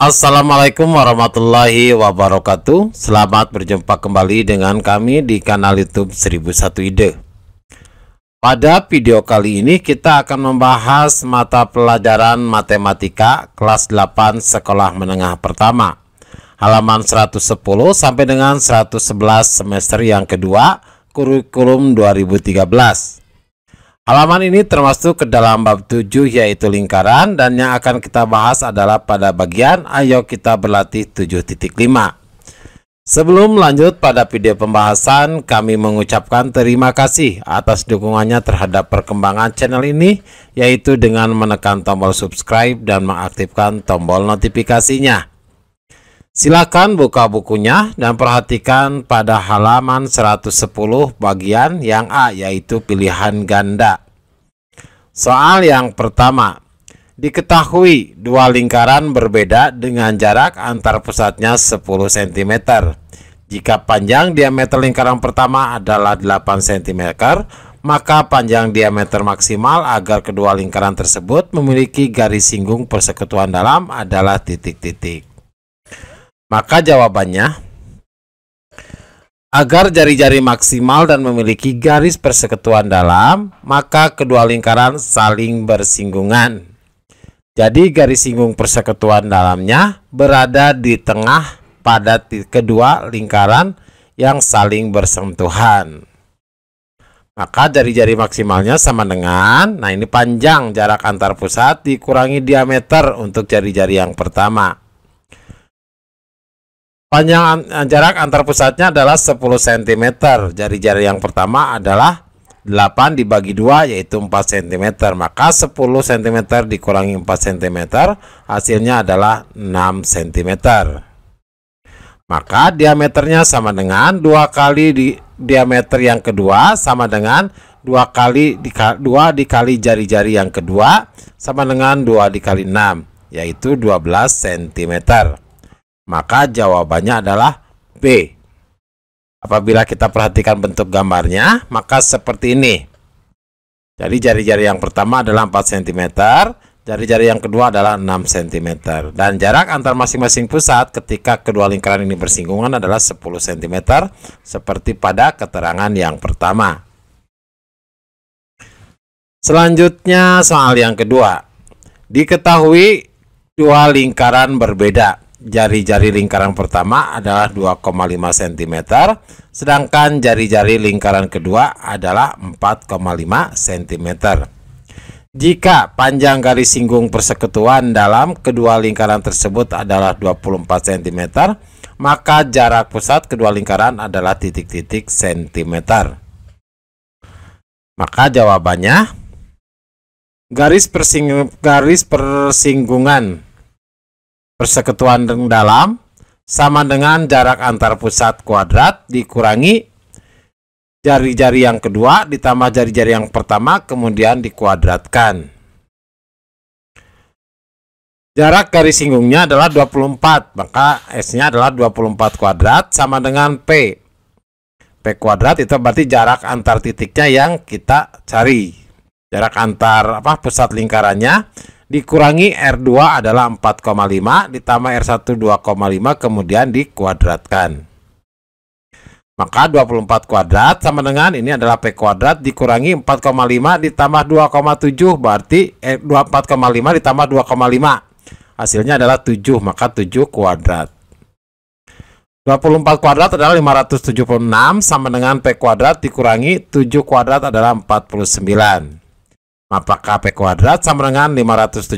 Assalamualaikum warahmatullahi wabarakatuh. Selamat berjumpa kembali dengan kami di kanal YouTube 1001 Ide. Pada video kali ini kita akan membahas mata pelajaran matematika kelas 8 sekolah menengah pertama, halaman 110 sampai dengan 111 semester yang kedua, kurikulum 2013. Halaman ini termasuk ke dalam bab 7 yaitu lingkaran, dan yang akan kita bahas adalah pada bagian ayo kita berlatih 7.5. Sebelum lanjut pada video pembahasan, kami mengucapkan terima kasih atas dukungannya terhadap perkembangan channel ini, yaitu dengan menekan tombol subscribe dan mengaktifkan tombol notifikasinya. Silakan buka bukunya dan perhatikan pada halaman 110 bagian yang A, yaitu pilihan ganda. Soal yang pertama, diketahui dua lingkaran berbeda dengan jarak antar pusatnya 10 cm. Jika panjang diameter lingkaran pertama adalah 8 cm, maka panjang diameter maksimal agar kedua lingkaran tersebut memiliki garis singgung persekutuan dalam adalah titik-titik. Maka jawabannya, agar jari-jari maksimal dan memiliki garis persekutuan dalam, maka kedua lingkaran saling bersinggungan. Jadi garis singgung persekutuan dalamnya berada di tengah pada kedua lingkaran yang saling bersentuhan. Maka jari-jari maksimalnya sama dengan, nah ini panjang jarak antar pusat dikurangi diameter untuk jari-jari yang pertama. Panjang jarak antar pusatnya adalah 10 cm. Jari-jari yang pertama adalah 8 dibagi 2 yaitu 4 cm. Maka 10 cm dikurangi 4 cm hasilnya adalah 6 cm. Maka diameternya sama dengan 2 kali diameter yang kedua sama dengan 2 dikali jari-jari yang kedua sama dengan 2 dikali 6 yaitu 12 cm. Maka jawabannya adalah B. Apabila kita perhatikan bentuk gambarnya, maka seperti ini. Jadi jari-jari yang pertama adalah 4 cm, jari-jari yang kedua adalah 6 cm. Dan jarak antar masing-masing pusat ketika kedua lingkaran ini bersinggungan adalah 10 cm, seperti pada keterangan yang pertama. Selanjutnya soal yang kedua. Diketahui dua lingkaran berbeda. Jari-jari lingkaran pertama adalah 2,5 cm, sedangkan jari-jari lingkaran kedua adalah 4,5 cm. Jika panjang garis singgung persekutuan dalam kedua lingkaran tersebut adalah 24 cm, maka jarak pusat kedua lingkaran adalah titik-titik cm. Maka jawabannya, garis persinggungan persekutuan dalam sama dengan jarak antar pusat kuadrat dikurangi jari-jari yang kedua ditambah jari-jari yang pertama kemudian dikuadratkan. Jarak garis singgungnya adalah 24, maka S-nya adalah 24 kuadrat sama dengan P. P kuadrat itu berarti jarak antar titiknya yang kita cari. Jarak antar pusat lingkarannya dikurangi R2 adalah 4,5 ditambah R1 2,5 kemudian dikuadratkan. Maka 24 kuadrat sama dengan ini adalah P kuadrat dikurangi 4,5 ditambah 2,7 berarti 4,5 ditambah 2,5 hasilnya adalah 7, maka 7 kuadrat. 24 kuadrat adalah 576 sama dengan P kuadrat dikurangi 7 kuadrat adalah 49. Maka P kuadrat sama dengan 576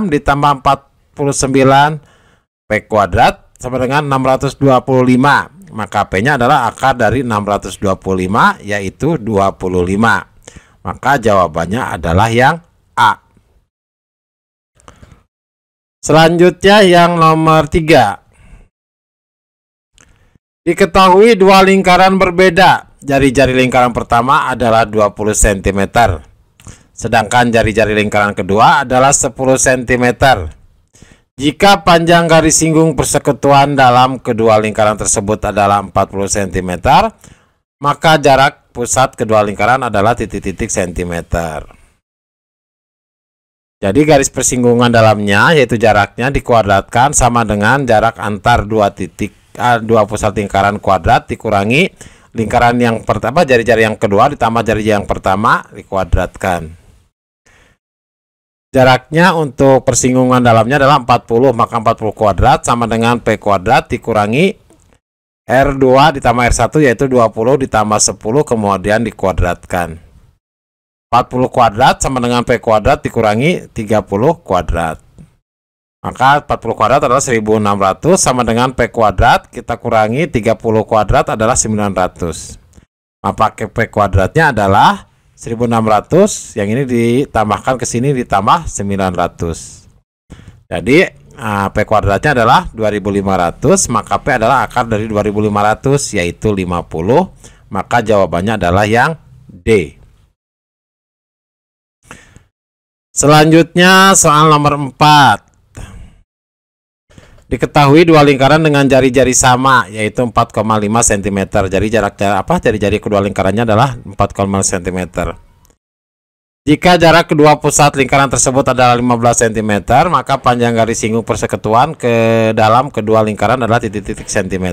ditambah 49 P kuadrat sama dengan 625. Maka P-nya adalah akar dari 625 yaitu 25. Maka jawabannya adalah yang A. Selanjutnya yang nomor 3. Diketahui dua lingkaran berbeda. Jari-jari lingkaran pertama adalah 20 cm. Sedangkan jari-jari lingkaran kedua adalah 10 cm. Jika panjang garis singgung persekutuan dalam kedua lingkaran tersebut adalah 40 cm, maka jarak pusat kedua lingkaran adalah titik-titik cm. Jadi garis persinggungan dalamnya yaitu jaraknya dikuadratkan sama dengan jarak antar dua pusat lingkaran kuadrat dikurangi lingkaran yang pertama, jari-jari yang kedua ditambah jari yang pertama dikuadratkan. Jaraknya untuk persinggungan dalamnya adalah 40, maka 40 kuadrat sama dengan P kuadrat dikurangi R2 ditambah R1 yaitu 20 ditambah 10 kemudian dikuadratkan. 40 kuadrat sama dengan P kuadrat dikurangi 30 kuadrat. Maka 40 kuadrat adalah 1600 sama dengan P kuadrat kita kurangi 30 kuadrat adalah 900. Maka P kuadratnya adalah 1600, yang ini ditambahkan ke sini ditambah 900. Jadi P kuadratnya adalah 2500, maka P adalah akar dari 2500 yaitu 50. Maka jawabannya adalah yang D. Selanjutnya soal nomor 4. Diketahui dua lingkaran dengan jari-jari sama yaitu 4,5 cm. Jadi jari-jari kedua lingkarannya adalah 4,5 cm. Jika jarak kedua pusat lingkaran tersebut adalah 15 cm, maka panjang garis singgung persekutuan ke dalam kedua lingkaran adalah titik-titik cm.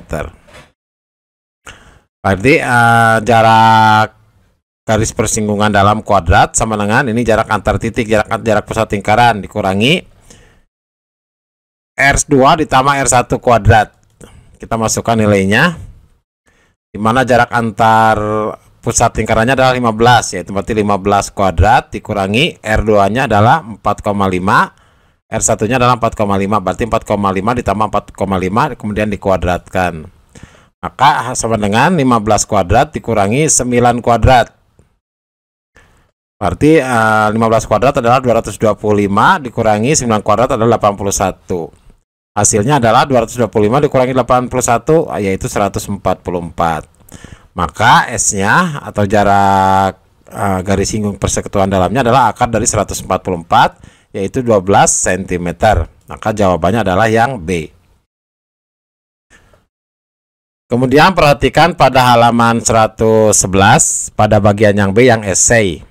Berarti jarak garis persinggungan dalam kuadrat sama dengan ini jarak antar titik, jarak pusat lingkaran dikurangi R2 ditambah R1 kuadrat. Kita masukkan nilainya, dimana jarak antar pusat lingkarannya adalah 15, yaitu berarti 15 kuadrat dikurangi R2 nya adalah 4,5, R1 nya adalah 4,5, berarti 4,5 ditambah 4,5 kemudian dikuadratkan. Maka sama dengan 15 kuadrat dikurangi 9 kuadrat. Berarti 15 kuadrat adalah 225 dikurangi 9 kuadrat adalah 81. Hasilnya adalah 225 dikurangi 81 yaitu 144. Maka S-nya atau jarak garis singgung persekutuan dalamnya adalah akar dari 144 yaitu 12 cm. Maka jawabannya adalah yang B. Kemudian perhatikan pada halaman 111 pada bagian yang B yang esai.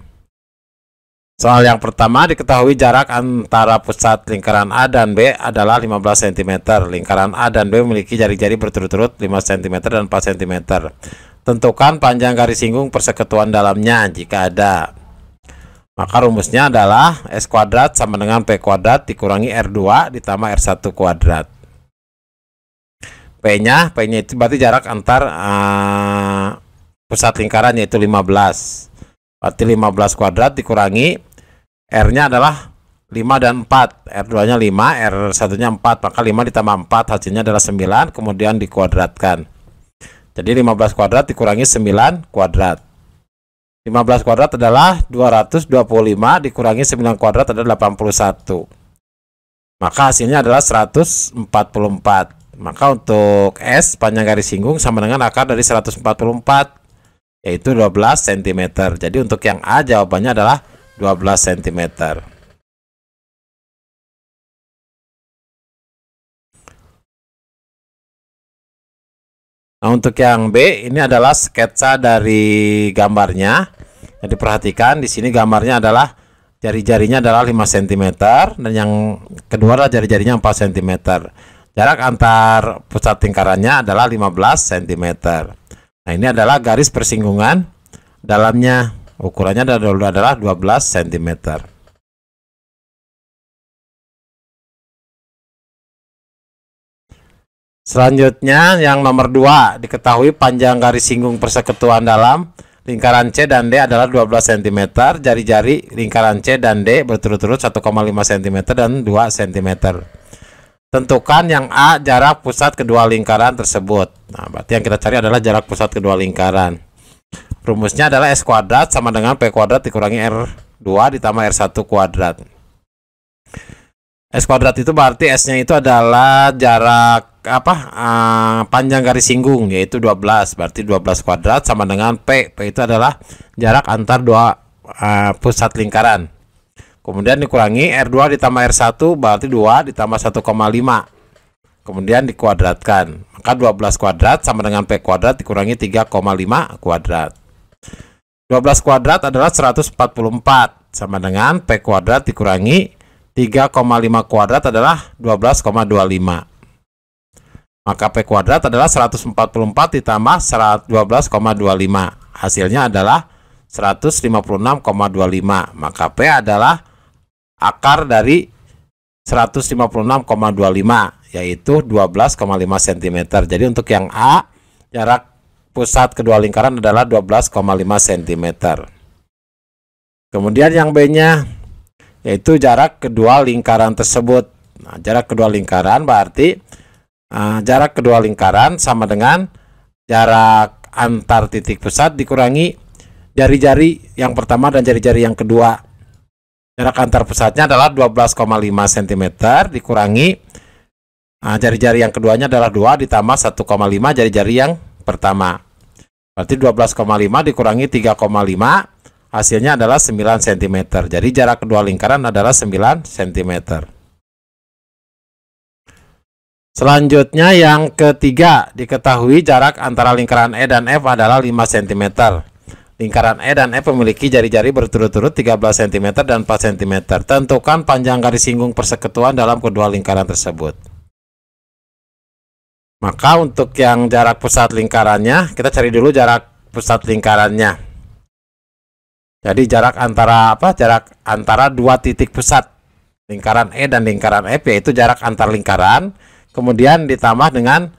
Soal yang pertama, diketahui jarak antara pusat lingkaran A dan B adalah 15 cm. Lingkaran A dan B memiliki jari-jari berturut-turut 5 cm dan 4 cm. Tentukan panjang garis singgung persekutuan dalamnya jika ada. Maka rumusnya adalah S kuadrat sama dengan P kuadrat dikurangi R2 ditambah R1 kuadrat. P-nya itu berarti jarak antar pusat lingkaran yaitu 15. Berarti 15 kuadrat dikurangi R-nya adalah 5 dan 4, R2-nya 5, R1-nya 4, maka 5 ditambah 4 hasilnya adalah 9, kemudian dikuadratkan. Jadi 15 kuadrat dikurangi 9 kuadrat. 15 kuadrat adalah 225 dikurangi 9 kuadrat adalah 81. Maka hasilnya adalah 144. Maka untuk S panjang garis singgung sama dengan akar dari 144 yaitu 12 cm. Jadi untuk yang A jawabannya adalah 12 cm. Nah, untuk yang B ini adalah sketsa dari gambarnya. Jadi perhatikan di sini gambarnya adalah jari-jarinya adalah 5 cm dan yang kedua adalah jari-jarinya 4 cm. Jarak antar pusat lingkarannya adalah 15 cm. Nah, ini adalah garis persinggungan dalamnya. Ukurannya adalah 12 cm. Selanjutnya yang nomor 2, diketahui panjang garis singgung persekutuan dalam lingkaran C dan D adalah 12 cm. Jari-jari lingkaran C dan D berturut-turut 1,5 cm dan 2 cm. Tentukan yang A jarak pusat kedua lingkaran tersebut. Nah, berarti yang kita cari adalah jarak pusat kedua lingkaran. Rumusnya adalah S kuadrat sama dengan P kuadrat dikurangi R2 ditambah R1 kuadrat. S kuadrat itu berarti S-nya itu adalah jarak panjang garis singgung yaitu 12. Berarti 12 kuadrat sama dengan P. P itu adalah jarak antar dua pusat lingkaran. Kemudian dikurangi R2 ditambah R1 berarti 2 ditambah 1,5. Kemudian dikuadratkan. Maka 12 kuadrat sama dengan P kuadrat dikurangi 3,5 kuadrat. 12 kuadrat adalah 144 sama dengan P kuadrat dikurangi 3,5 kuadrat adalah 12,25. Maka P kuadrat adalah 144 ditambah 12,25. Hasilnya adalah 156,25. Maka P adalah akar dari 156,25, yaitu 12,5 cm. Jadi untuk yang A, jarak pusat kedua lingkaran adalah 12,5 cm. Kemudian yang B-nya, yaitu jarak kedua lingkaran tersebut. Nah, jarak kedua lingkaran berarti jarak kedua lingkaran sama dengan jarak antar titik pusat dikurangi jari-jari yang pertama dan jari-jari yang kedua. Jarak antar pusatnya adalah 12,5 cm dikurangi jari-jari yang keduanya adalah 2 ditambah 1,5 jari-jari yang pertama. Berarti 12,5 dikurangi 3,5, hasilnya adalah 9 cm. Jadi jarak kedua lingkaran adalah 9 cm. Selanjutnya yang ketiga, diketahui jarak antara lingkaran E dan F adalah 5 cm. Lingkaran E dan F memiliki jari-jari berturut-turut 13 cm dan 4 cm. Tentukan panjang garis singgung persekutuan dalam kedua lingkaran tersebut. Maka untuk yang jarak pusat lingkarannya, kita cari dulu jarak pusat lingkarannya. Jadi jarak antara dua titik pusat, lingkaran E dan lingkaran F, yaitu jarak antar lingkaran, kemudian ditambah dengan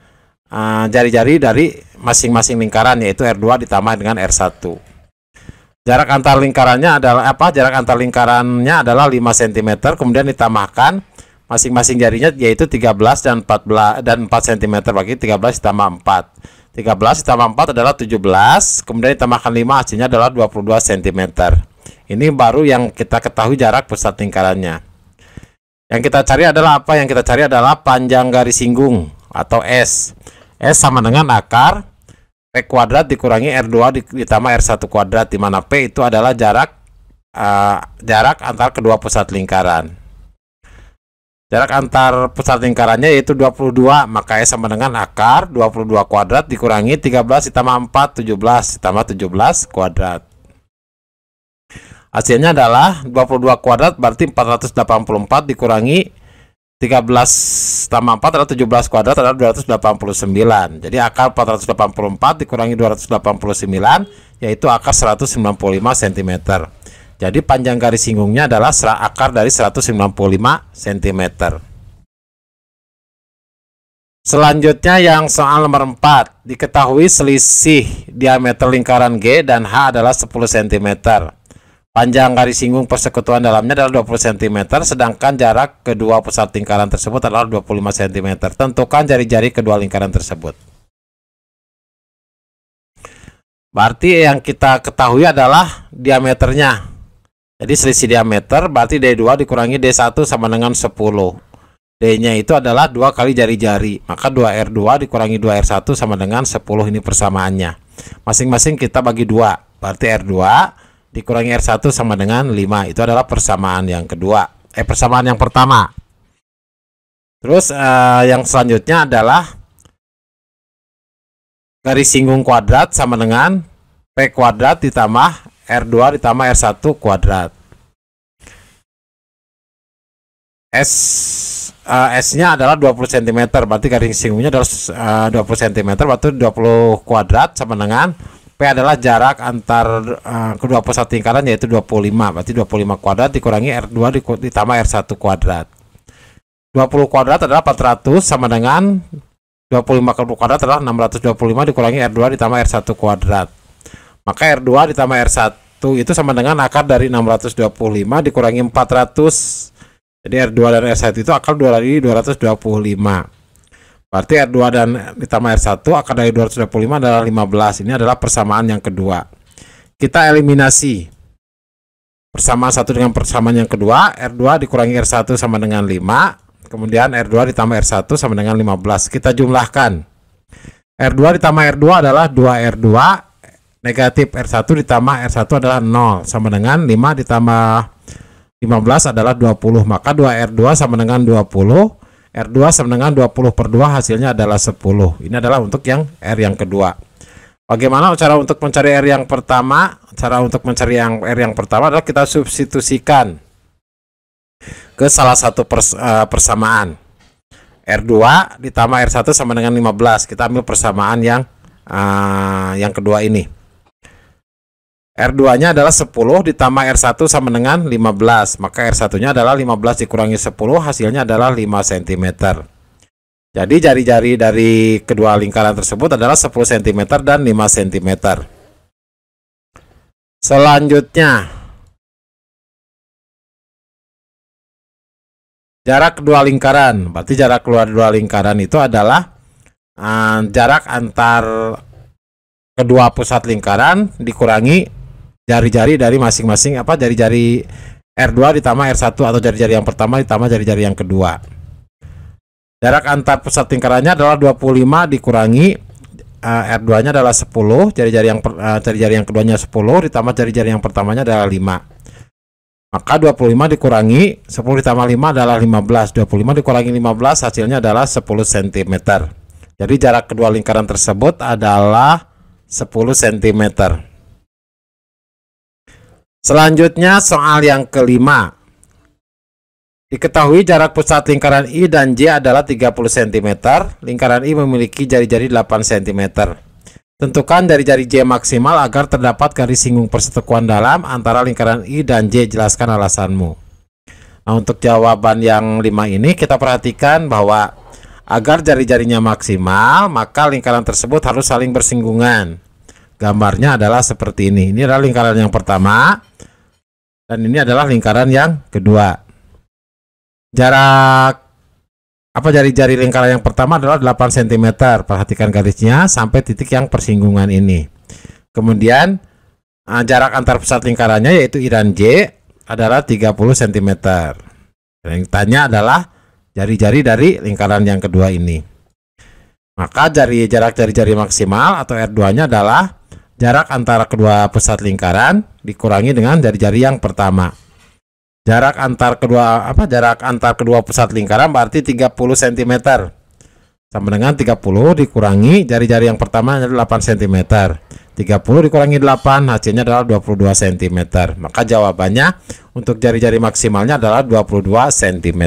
jari-jari dari masing-masing lingkaran, yaitu R2 ditambah dengan R1. Jarak antar lingkarannya adalah Jarak antar lingkarannya adalah 5 cm, kemudian ditambahkan masing-masing jarinya, yaitu 13 dan 4 cm, bagi 13 ditambah 4. 13 ditambah 4 adalah 17, kemudian ditambahkan 5, hasilnya adalah 22 cm. Ini baru yang kita ketahui jarak pusat lingkarannya. Yang kita cari adalah apa? Yang kita cari adalah panjang garis singgung atau S. S sama dengan akar P kuadrat dikurangi R2 ditambah R1 kuadrat, di mana P itu adalah jarak antar kedua pusat lingkaran. Jarak antar pusat lingkarannya yaitu 22, maka S sama dengan akar 22 kuadrat dikurangi 13 ditambah 4, 17 ditambah 17 kuadrat. Hasilnya adalah 22 kuadrat berarti 484 dikurangi 13 tambah 4 adalah 17 kuadrat adalah 289. Jadi akar 484 dikurangi 289 yaitu akar 195 cm. Jadi panjang garis singgungnya adalah akar dari 195 cm. Selanjutnya yang soal nomor 4, diketahui selisih diameter lingkaran G dan H adalah 10 cm. Panjang garis singgung persekutuan dalamnya adalah 20 cm, sedangkan jarak kedua pusat lingkaran tersebut adalah 25 cm. Tentukan jari-jari kedua lingkaran tersebut. Berarti yang kita ketahui adalah diameternya. Jadi selisih diameter berarti D2 dikurangi D1 sama dengan 10. D-nya itu adalah 2 kali jari-jari. Maka 2R2 dikurangi 2R1 sama dengan 10, ini persamaannya. Masing-masing kita bagi 2. Berarti R2 dikurangi R1 sama dengan 5. Itu adalah persamaan yang kedua. Persamaan yang pertama. Terus yang selanjutnya adalah garis singgung kuadrat sama dengan P kuadrat ditambah R2 ditambah R1 kuadrat. S-nya adalah 20 cm, berarti garis singgungnya adalah 20 cm, berarti 20 kuadrat sama dengan P adalah jarak antar kedua pusat lingkaran yaitu 25, berarti 25 kuadrat dikurangi R2 ditambah R1 kuadrat. 20 kuadrat adalah 400 sama dengan 25 kuadrat adalah 625 dikurangi R2 ditambah R1 kuadrat. Maka R2 ditambah R1 itu sama dengan akar dari 625 dikurangi 400. Jadi R2 dan R1 itu akar dari 225. Berarti R2 dan ditambah R1 akar dari 225 adalah 15. Ini adalah persamaan yang kedua. Kita eliminasi persamaan satu dengan persamaan yang kedua. R2 dikurangi R1 sama dengan 5. Kemudian R2 ditambah R1 sama dengan 15. Kita jumlahkan. R2 ditambah R2 adalah 2R2. Negatif R1 ditambah R1 adalah 0. Sama dengan 5 ditambah 15 adalah 20. Maka 2R2 sama dengan 20. R2 sama dengan 20 per 2, hasilnya adalah 10. Ini adalah untuk yang R yang kedua. Bagaimana cara untuk mencari R yang pertama? Cara untuk mencari yang R yang pertama adalah kita substitusikan ke salah satu persamaan. R2 ditambah R1 sama dengan 15. Kita ambil persamaan yang kedua ini. R2-nya adalah 10 ditambah R1 sama dengan 15. Maka R1-nya adalah 15 dikurangi 10, hasilnya adalah 5 cm. Jadi jari-jari dari kedua lingkaran tersebut adalah 10 cm dan 5 cm. Selanjutnya, jarak kedua lingkaran. Berarti jarak kedua lingkaran itu adalah jarak antar kedua pusat lingkaran dikurangi jari-jari dari masing-masing jari-jari R2 ditambah R1 atau jari-jari yang pertama ditambah jari-jari yang kedua. Jarak antar pusat lingkarannya adalah 25 dikurangi R2-nya adalah 10, jari-jari yang keduanya 10 ditambah jari-jari yang pertamanya adalah 5. Maka 25 dikurangi 10 ditambah 5 adalah 15. 25 dikurangi 15 hasilnya adalah 10 cm. Jadi jarak kedua lingkaran tersebut adalah 10 cm. Selanjutnya soal yang kelima. Diketahui jarak pusat lingkaran I dan J adalah 30 cm. Lingkaran I memiliki jari-jari 8 cm. Tentukan jari-jari J maksimal agar terdapat garis singgung persatuan dalam antara lingkaran I dan J. Jelaskan alasanmu. Nah, untuk jawaban yang 5 ini kita perhatikan bahwa agar jari-jarinya maksimal, maka lingkaran tersebut harus saling bersinggungan. Gambarnya adalah seperti ini. Ini adalah lingkaran yang pertama dan ini adalah lingkaran yang kedua. Jarak jari-jari lingkaran yang pertama adalah 8 cm. Perhatikan garisnya sampai titik yang persinggungan ini. Kemudian jarak antar pusat lingkarannya yaitu I dan J adalah 30 cm. Yang ditanya adalah jari-jari dari lingkaran yang kedua ini. Maka jarak jari-jari maksimal atau R2-nya adalah jarak antara kedua pusat lingkaran dikurangi dengan jari-jari yang pertama. Jarak antar kedua pusat lingkaran berarti 30 cm. Sama dengan 30 dikurangi jari-jari yang pertama adalah 8 cm. 30 dikurangi 8 hasilnya adalah 22 cm. Maka jawabannya untuk jari-jari maksimalnya adalah 22 cm.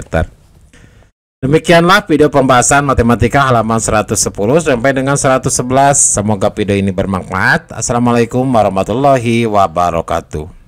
Demikianlah video pembahasan matematika halaman 110 sampai dengan 111. Semoga video ini bermanfaat. Assalamualaikum warahmatullahi wabarakatuh.